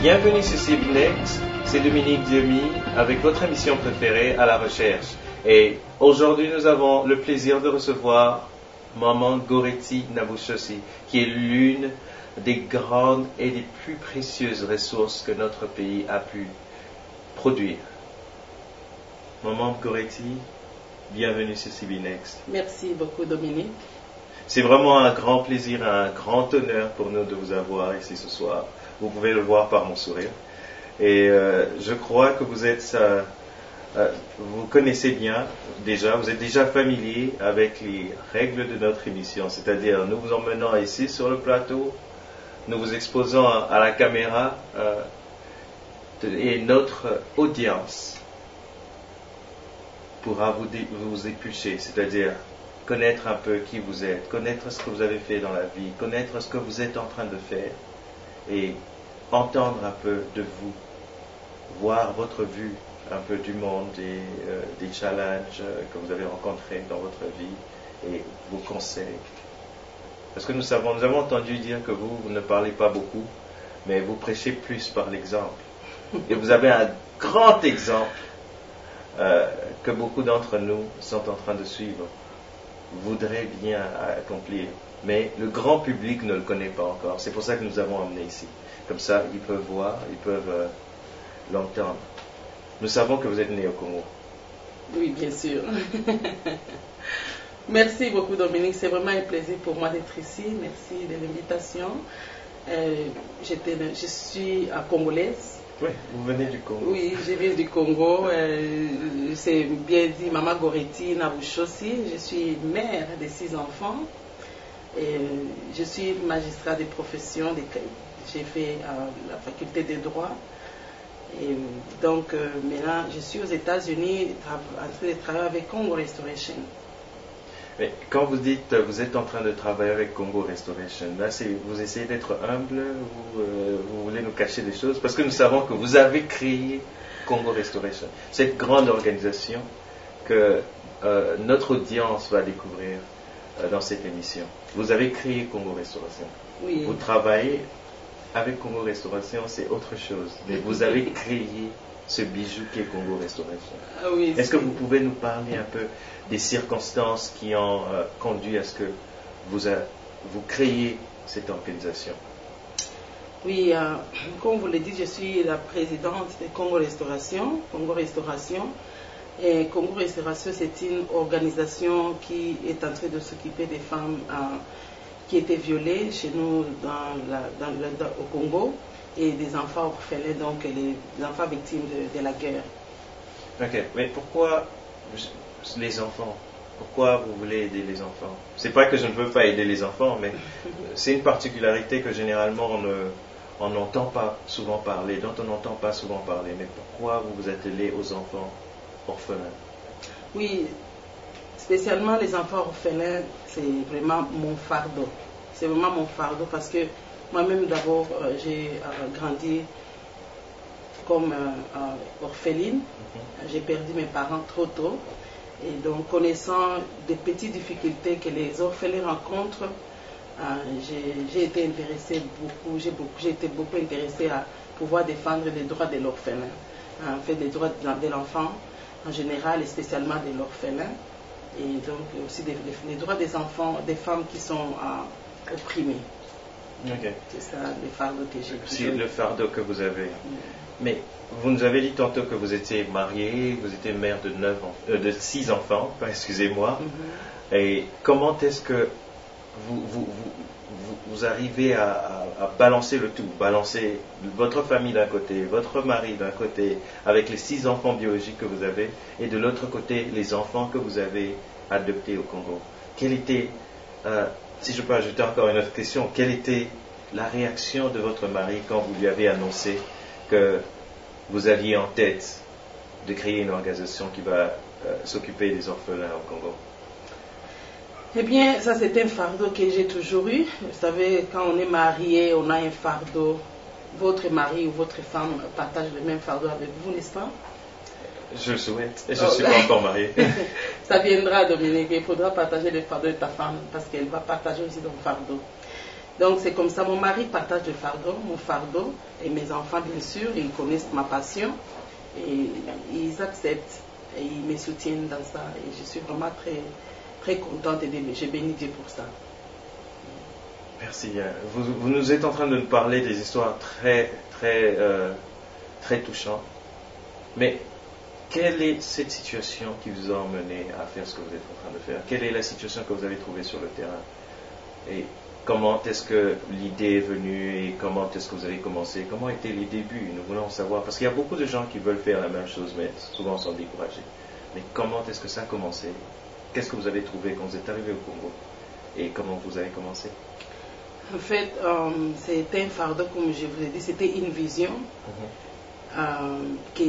Bienvenue sur CBNext, c'est Dominique Diemy avec votre émission préférée à la recherche. Et aujourd'hui nous avons le plaisir de recevoir Maman Goretti Nabushosi, qui est l'une des grandes et des plus précieuses ressources que notre pays a pu produire. Maman Goretti, bienvenue sur CBNext. Merci beaucoup Dominique. C'est vraiment un grand plaisir, un grand honneur pour nous de vous avoir ici ce soir. Vous pouvez le voir par mon sourire. Et je crois que vous êtes, vous connaissez bien déjà, vous êtes déjà familier avec les règles de notre émission. C'est-à-dire, nous vous emmenons ici sur le plateau, nous vous exposons à la caméra et notre audience pourra vous éplucher, c'est-à-dire connaître un peu qui vous êtes, connaître ce que vous avez fait dans la vie, connaître ce que vous êtes en train de faire et entendre un peu de vous, voir votre vue un peu du monde et des challenges que vous avez rencontrés dans votre vie et vos conseils. Parce que nous avons entendu dire que vous ne parlez pas beaucoup, mais vous prêchez plus par l'exemple. Et vous avez un grand exemple que beaucoup d'entre nous sont en train de suivre, voudraient bien accomplir. Mais le grand public ne le connaît pas encore. C'est pour ça que nous avons amené ici. Comme ça, ils peuvent voir, ils peuvent l'entendre. Nous savons que vous êtes né au Congo. Oui, bien sûr. Merci beaucoup Dominique. C'est vraiment un plaisir pour moi d'être ici. Merci de l'invitation. Je suis congolaise. Oui, vous venez du Congo. Oui, je viens du Congo. C'est bien dit, Maman Goretti Nabushosi. Je suis mère de 6 enfants. Et je suis magistrat de profession. J'ai fait la faculté de droit. Et donc maintenant, je suis aux États-Unis en train de travailler avec Congo Restoration. Mais quand vous dites vous êtes en train de travailler avec Congo Restoration, là vous essayez d'être humble, vous voulez nous cacher des choses, parce que nous savons que vous avez créé Congo Restoration, cette grande organisation que notre audience va découvrir dans cette émission. Vous avez créé Congo Restauration. Oui. Vous travaillez avec Congo Restauration, c'est autre chose. Mais vous avez créé ce bijou qui est Congo Restauration. Ah oui, est-ce que vous pouvez nous parler un peu des circonstances qui ont conduit à ce que vous créiez cette organisation? Oui, comme vous le dites, je suis la présidente de Congo Restauration. Congo Restauration. Et Congo Restauration, c'est une organisation qui est en train de s'occuper des femmes qui étaient violées chez nous au Congo et des enfants orphelins, donc les enfants victimes de la guerre. Ok, mais pourquoi les enfants? Pourquoi vous voulez aider les enfants? C'est pas que je ne veux pas aider les enfants, mais c'est une particularité que généralement on n'entend pas souvent parler, dont on n'entend pas souvent parler. Mais pourquoi vous vous attelez aux enfants orphelins? Oui, spécialement les enfants orphelins, c'est vraiment mon fardeau. C'est vraiment mon fardeau parce que moi-même d'abord j'ai grandi comme orpheline. J'ai perdu mes parents trop tôt. Et donc connaissant des petites difficultés que les orphelins rencontrent, j'ai été intéressée beaucoup, j'ai été beaucoup intéressée à pouvoir défendre les droits de l'orphelin, en fait les droits de l'enfant en général et spécialement de l'orphelin, et donc aussi les droits des enfants, des femmes qui sont opprimées. Okay. C'est ça le fardeau que j'ai. C'est le fardeau que vous avez. Mais vous nous avez dit tantôt que vous étiez mariée, vous étiez mère de 6 enfants, excusez-moi. Et comment est-ce que vous arrivez à balancer le tout, balancer votre famille d'un côté, votre mari d'un côté, avec les 6 enfants biologiques que vous avez, et de l'autre côté, les enfants que vous avez adoptés au Congo? Quelle était, si je peux ajouter encore une autre question, quelle était la réaction de votre mari quand vous lui avez annoncé que vous aviez en tête de créer une organisation qui va s'occuper des orphelins au Congo? Eh bien, ça c'est un fardeau que j'ai toujours eu. Vous savez, quand on est marié, on a un fardeau. Votre mari ou votre femme partage le même fardeau avec vous, n'est-ce pas? Je le souhaite. Et je ne suis pas encore marié. Ça viendra, Dominique. Il faudra partager le fardeau de ta femme parce qu'elle va partager aussi ton fardeau. Donc c'est comme ça, mon mari partage mon fardeau, et mes enfants bien sûr, ils connaissent ma passion, et ils acceptent, et ils me soutiennent dans ça, et je suis vraiment très, très contente, et je bénis Dieu pour ça. Merci. Vous nous êtes en train de nous parler des histoires très, très, très touchantes, mais quelle est cette situation qui vous a emmené à faire ce que vous êtes en train de faire? Quelle est la situation que vous avez trouvée sur le terrain? Et comment est-ce que l'idée est venue et comment est-ce que vous avez commencé? Comment étaient les débuts? Nous voulons savoir, parce qu'il y a beaucoup de gens qui veulent faire la même chose, mais souvent sont découragés. Mais comment est-ce que ça a commencé? Qu'est-ce que vous avez trouvé quand vous êtes arrivé au Congo? Et comment vous avez commencé? En fait, c'était un fardeau, comme je vous l'ai dit, c'était une vision que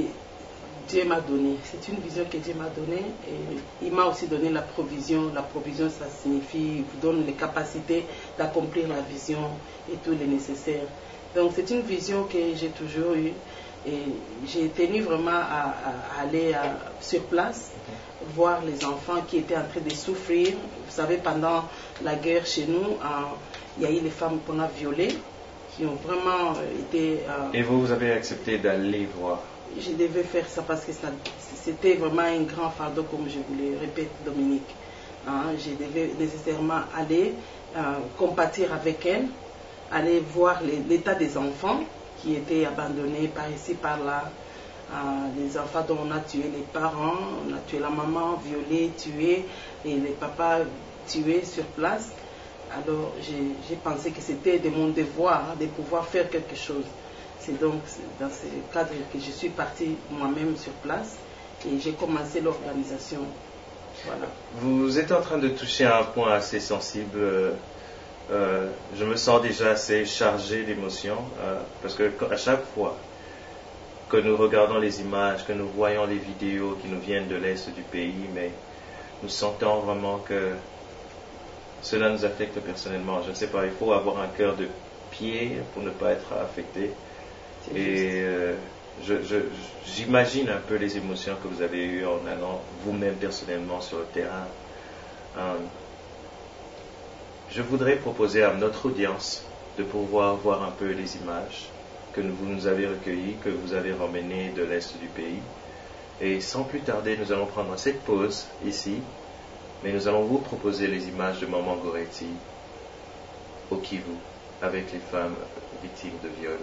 Dieu m'a donnée. C'est une vision que Dieu m'a donnée, et il m'a aussi donné la provision. La provision, ça signifie, il vous donne les capacités d'accomplir la vision et tout le nécessaire. Donc c'est une vision que j'ai toujours eue, et j'ai tenu vraiment à aller sur place, voir les enfants qui étaient en train de souffrir. Vous savez, pendant la guerre chez nous, il y a eu les femmes qu'on a violées, qui ont vraiment été... Et vous avez accepté d'aller voir? Je devais faire ça parce que c'était vraiment un grand fardeau, comme je vous le répète, Dominique. Je devais nécessairement aller compatir avec elles, aller voir l'état des enfants qui étaient abandonnés par ici, par là. Les enfants dont on a tué les parents, on a tué la maman, violée, tuée, et les papas tués sur place. Alors j'ai pensé que c'était de mon devoir de pouvoir faire quelque chose. C'est donc dans ce cadre que je suis partie moi-même sur place et j'ai commencé l'organisation. Voilà. Vous êtes en train de toucher à un point assez sensible. Je me sens déjà assez chargé d'émotions parce que à chaque fois que nous regardons les images, que nous voyons les vidéos qui nous viennent de l'Est du pays, mais nous sentons vraiment que cela nous affecte personnellement. Je ne sais pas, il faut avoir un cœur de pied pour ne pas être affecté. Et j'imagine un peu les émotions que vous avez eues en allant vous-même personnellement sur le terrain. Je voudrais proposer à notre audience de pouvoir voir un peu les images que vous nous avez recueillies, que vous avez ramenées de l'Est du pays. Et sans plus tarder, nous allons prendre cette pause ici, mais nous allons vous proposer les images de Maman Goretti au Kivu avec les femmes victimes de viol.